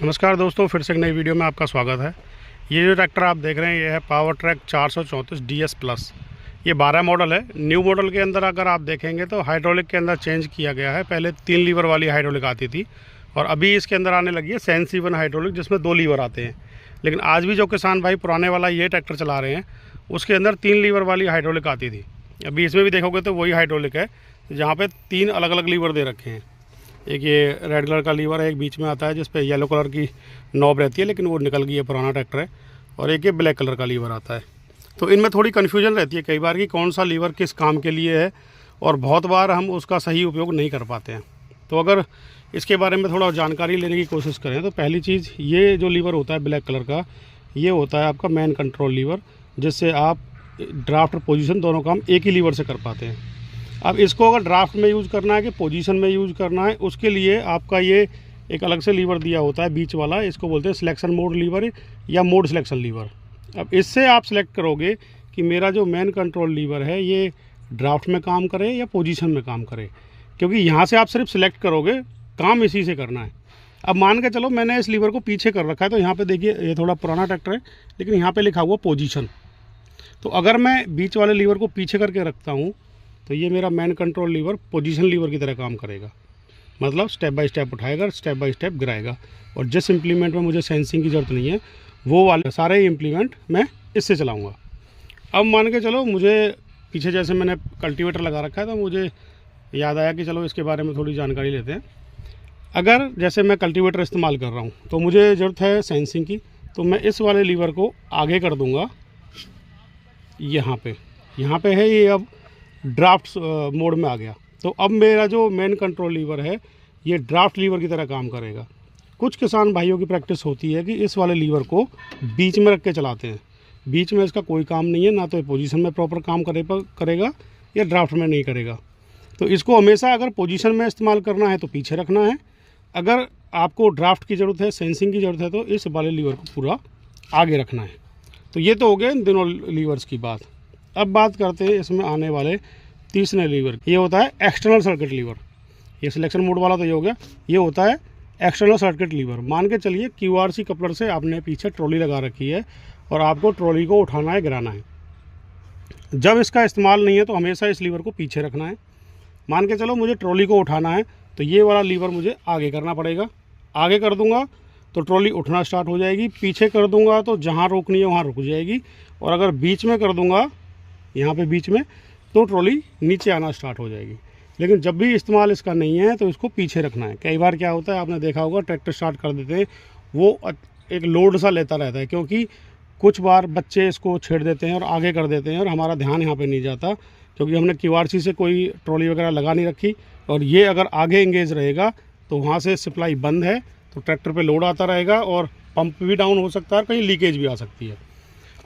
नमस्कार दोस्तों, फिर से एक नई वीडियो में आपका स्वागत है। ये जो ट्रैक्टर आप देख रहे हैं ये है पावर ट्रैक 434 DS प्लस। ये 12 मॉडल है। न्यू मॉडल के अंदर अगर आप देखेंगे तो हाइड्रोलिक के अंदर चेंज किया गया है। पहले 3 लीवर वाली हाइड्रोलिक आती थी और अभी इसके अंदर आने लगी है सेंसिवन हाइड्रोलिक, जिसमें 2 लीवर आते हैं। लेकिन आज भी जो किसान भाई पुराने वाला ये ट्रैक्टर चला रहे हैं उसके अंदर 3 लीवर वाली हाइड्रोलिक आती थी। अभी इसमें भी देखोगे तो वही हाइड्रोलिक है, जहाँ पर 3 अलग अलग लीवर दे रखे हैं। एक ये रेड कलर का लीवर है, एक बीच में आता है जिस पे येलो कलर की नॉब रहती है, लेकिन वो निकल गई है, पुराना ट्रैक्टर है। और एक ये ब्लैक कलर का लीवर आता है। तो इनमें थोड़ी कन्फ्यूजन रहती है कई बार कि कौन सा लीवर किस काम के लिए है, और बहुत बार हम उसका सही उपयोग नहीं कर पाते हैं। तो अगर इसके बारे में थोड़ा जानकारी लेने की कोशिश करें तो पहली चीज़, ये जो लीवर होता है ब्लैक कलर का, ये होता है आपका मैन कंट्रोल लीवर, जिससे आप ड्राफ्ट और पोजीशन दोनों काम एक ही लीवर से कर पाते हैं। अब इसको अगर ड्राफ्ट में यूज़ करना है कि पोजीशन में यूज़ करना है, उसके लिए आपका ये एक अलग से लीवर दिया होता है बीच वाला। इसको बोलते हैं सिलेक्शन मोड लीवर या मोड सिलेक्शन लीवर। अब इससे आप सिलेक्ट करोगे कि मेरा जो मैन कंट्रोल लीवर है ये ड्राफ्ट में काम करे या पोजीशन में काम करे, क्योंकि यहाँ से आप सिर्फ सिलेक्ट करोगे, काम इसी से करना है। अब मान के चलो मैंने इस लीवर को पीछे कर रखा है, तो यहाँ पर देखिए ये थोड़ा पुराना ट्रैक्टर है, लेकिन यहाँ पर लिखा हुआ पोजीशन। तो अगर मैं बीच वाले लीवर को पीछे करके रखता हूँ तो ये मेरा main control lever position lever की तरह काम करेगा। मतलब स्टेप बाय स्टेप उठाएगा, स्टेप बाय स्टेप गिराएगा। और जिस इम्प्लीमेंट में मुझे सेंसिंग की ज़रूरत नहीं है वो वाले सारे इम्प्लीमेंट मैं इससे चलाऊँगा। अब मान के चलो मुझे पीछे जैसे मैंने कल्टीवेटर लगा रखा है, तो मुझे याद आया कि चलो इसके बारे में थोड़ी जानकारी लेते हैं। अगर जैसे मैं कल्टीवेटर इस्तेमाल कर रहा हूँ तो मुझे ज़रूरत है सेंसिंग की, तो मैं इस वाले लीवर को आगे कर दूँगा। यहाँ पे है ये, अब ड्राफ्ट मोड में आ गया। तो अब मेरा जो मेन कंट्रोल लीवर है ये ड्राफ्ट लीवर की तरह काम करेगा। कुछ किसान भाइयों की प्रैक्टिस होती है कि इस वाले लीवर को बीच में रख के चलाते हैं। बीच में इसका कोई काम नहीं है, ना तो पोजीशन में प्रॉपर काम करेगा या ड्राफ्ट में नहीं करेगा। तो इसको हमेशा अगर पोजीशन में इस्तेमाल करना है तो पीछे रखना है। अगर आपको ड्राफ्ट की ज़रूरत है, सेंसिंग की ज़रूरत है, तो इस वाले लीवर को पूरा आगे रखना है। तो ये तो हो गए इन दोनों लीवर्स की बात। अब बात करते हैं इसमें आने वाले तीसरे लीवर। ये होता है एक्सटर्नल सर्किट लीवर। ये सिलेक्शन मोड वाला तो ये हो गया। ये होता है एक्सटर्नल सर्किट लीवर। मान के चलिए QRC कपलर से आपने पीछे ट्रॉली लगा रखी है और आपको ट्रॉली को उठाना है, गिराना है। जब इसका इस्तेमाल नहीं है तो हमेशा इस लीवर को पीछे रखना है। मान के चलो मुझे ट्रॉली को उठाना है तो ये वाला लीवर मुझे आगे करना पड़ेगा। आगे कर दूंगा तो ट्रॉली उठना स्टार्ट हो जाएगी। पीछे कर दूंगा तो जहाँ रोकनी है वहाँ रुक जाएगी। और अगर बीच में कर दूंगा, यहाँ पे बीच में, तो ट्रॉली नीचे आना स्टार्ट हो जाएगी। लेकिन जब भी इस्तेमाल इसका नहीं है तो इसको पीछे रखना है। कई बार क्या होता है, आपने देखा होगा, ट्रैक्टर स्टार्ट कर देते हैं, वो एक लोड सा लेता रहता है, क्योंकि कुछ बार बच्चे इसको छेड़ देते हैं और आगे कर देते हैं और हमारा ध्यान यहाँ पे नहीं जाता, क्योंकि हमने QRC से कोई ट्रॉली वगैरह लगा नहीं रखी। और ये अगर आगे इंगेज रहेगा तो वहाँ से सप्लाई बंद है, तो ट्रैक्टर पर लोड आता रहेगा और पंप भी डाउन हो सकता है, कहीं लीकेज भी आ सकती है।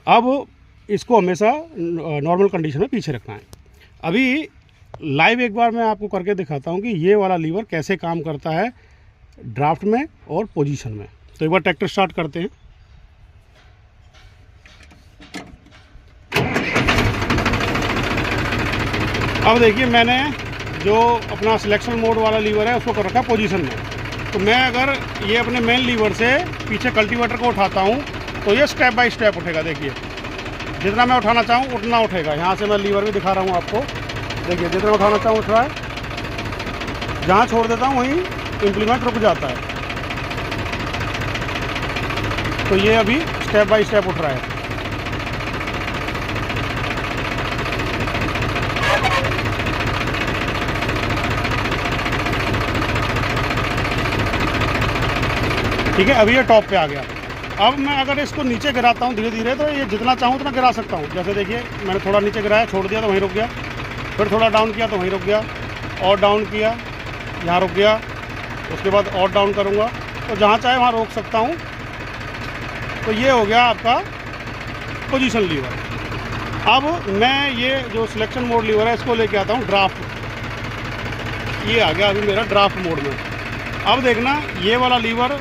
अब इसको हमेशा नॉर्मल कंडीशन में पीछे रखना है। अभी लाइव एक बार मैं आपको करके दिखाता हूँ कि ये वाला लीवर कैसे काम करता है ड्राफ्ट में और पोजीशन में। तो एक बार ट्रैक्टर स्टार्ट करते हैं। अब देखिए मैंने जो अपना सिलेक्शन मोड वाला लीवर है उसको कर रखा पोजीशन में। तो मैं अगर ये अपने मेन लीवर से पीछे कल्टीवेटर को उठाता हूँ तो ये स्टेप बाय स्टेप उठेगा। देखिए जितना मैं उठाना चाहूँ उतना उठेगा। यहाँ से मैं लीवर भी दिखा रहा हूँ आपको। देखिए जितना उठाना चाहूँ उठ रहा है, जहाँ छोड़ देता हूँ वहीं इम्प्लीमेंट रुक जाता है। तो ये अभी स्टेप बाय स्टेप उठ रहा है। ठीक है, अभी ये टॉप पे आ गया। अब मैं अगर इसको नीचे गिराता हूँ धीरे धीरे, तो ये जितना चाहूँ उतना गिरा सकता हूँ। जैसे देखिए मैंने थोड़ा नीचे गिराया, छोड़ दिया तो वहीं रुक गया, फिर थोड़ा डाउन किया तो वहीं रुक गया, और डाउन किया, यहाँ रुक गया, उसके बाद और डाउन करूँगा तो जहाँ चाहे वहाँ रोक सकता हूँ। तो ये हो गया आपका पोजीशन लीवर। अब मैं ये जो सिलेक्शन मोड लीवर है इसको लेके आता हूँ ड्राफ्ट। ये आ गया अभी मेरा ड्राफ्ट मोड में। अब देखना ये वाला लीवर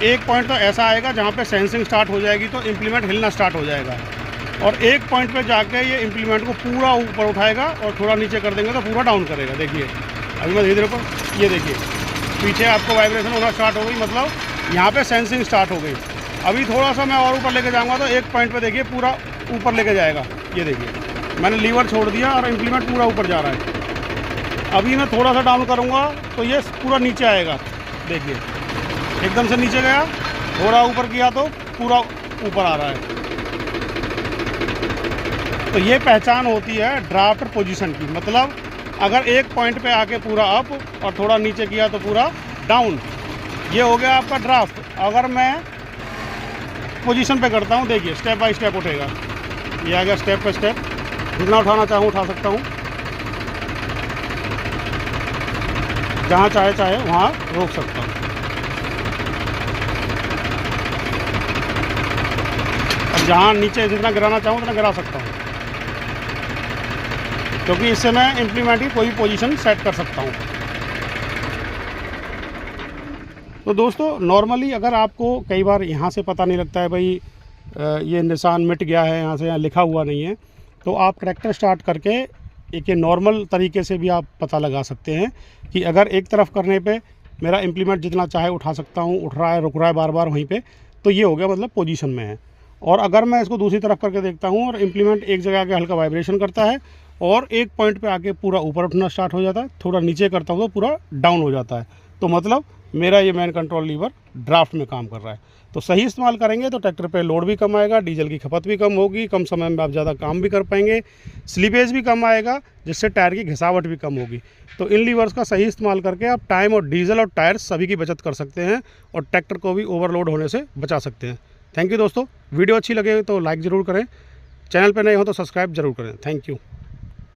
एक पॉइंट तो ऐसा आएगा जहाँ पे सेंसिंग स्टार्ट हो जाएगी, तो इम्प्लीमेंट हिलना स्टार्ट हो जाएगा। और एक पॉइंट पे जाके ये इम्प्लीमेंट को पूरा ऊपर उठाएगा और थोड़ा नीचे कर देंगे तो पूरा डाउन करेगा। देखिए अभी मैं धीरे धीरे ऊपर, ये देखिए पीछे आपको वाइब्रेशन होना स्टार्ट हो गई, मतलब यहाँ पे सेंसिंग स्टार्ट हो गई। अभी थोड़ा सा मैं और ऊपर लेके जाऊँगा तो एक पॉइंट पे देखिए पूरा ऊपर लेके जाएगा। ये देखिए मैंने लीवर छोड़ दिया और इम्प्लीमेंट पूरा ऊपर जा रहा है। अभी मैं थोड़ा सा डाउन करूँगा तो ये पूरा नीचे आएगा। देखिए एकदम से नीचे गया, थोड़ा ऊपर किया तो पूरा ऊपर आ रहा है। तो ये पहचान होती है ड्राफ्ट पोजीशन की। मतलब अगर एक पॉइंट पे आके पूरा अप और थोड़ा नीचे किया तो पूरा डाउन, ये हो गया आपका ड्राफ्ट। अगर मैं पोजीशन पे करता हूँ, देखिए स्टेप बाय स्टेप उठेगा। ये आ गया स्टेप बाय स्टेप, जितना उठाना चाहूँ उठा सकता हूँ, जहाँ चाहे वहाँ रोक सकता हूँ। अब जहाँ नीचे जितना गिराना चाहूँ उतना गिरा सकता हूँ, क्योंकि इससे मैं इम्प्लीमेंट की कोई पोजीशन सेट कर सकता हूँ। तो दोस्तों नॉर्मली अगर आपको कई बार यहाँ से पता नहीं लगता है भाई ये निशान मिट गया है, यहाँ से यहाँ लिखा हुआ नहीं है, तो आप ट्रैक्टर स्टार्ट करके एक नॉर्मल तरीके से भी आप पता लगा सकते हैं कि अगर एक तरफ करने पे मेरा इम्प्लीमेंट जितना चाहे उठा सकता हूँ, उठ रहा है, रुक रहा है बार बार वहीं पे, तो ये हो गया मतलब पोजीशन में है। और अगर मैं इसको दूसरी तरफ करके देखता हूँ और इम्प्लीमेंट एक जगह आके हल्का वाइब्रेशन करता है और एक पॉइंट पे आके पूरा ऊपर उठना स्टार्ट हो जाता है, थोड़ा नीचे करता हूँ तो पूरा डाउन हो जाता है, तो मतलब मेरा ये मैन कंट्रोल लीवर ड्राफ्ट में काम कर रहा है। तो सही इस्तेमाल करेंगे तो ट्रैक्टर पे लोड भी कम आएगा, डीजल की खपत भी कम होगी, कम समय में आप ज़्यादा काम भी कर पाएंगे, स्लीपेज भी कम आएगा, जिससे टायर की घिसावट भी कम होगी। तो इन लीवर्स का सही इस्तेमाल करके आप टाइम और डीजल और टायर सभी की बचत कर सकते हैं और ट्रैक्टर को भी ओवरलोड होने से बचा सकते हैं। थैंक यू दोस्तों, वीडियो अच्छी लगे तो लाइक ज़रूर करें, चैनल पर नए हो तो सब्सक्राइब जरूर करें। Thank you.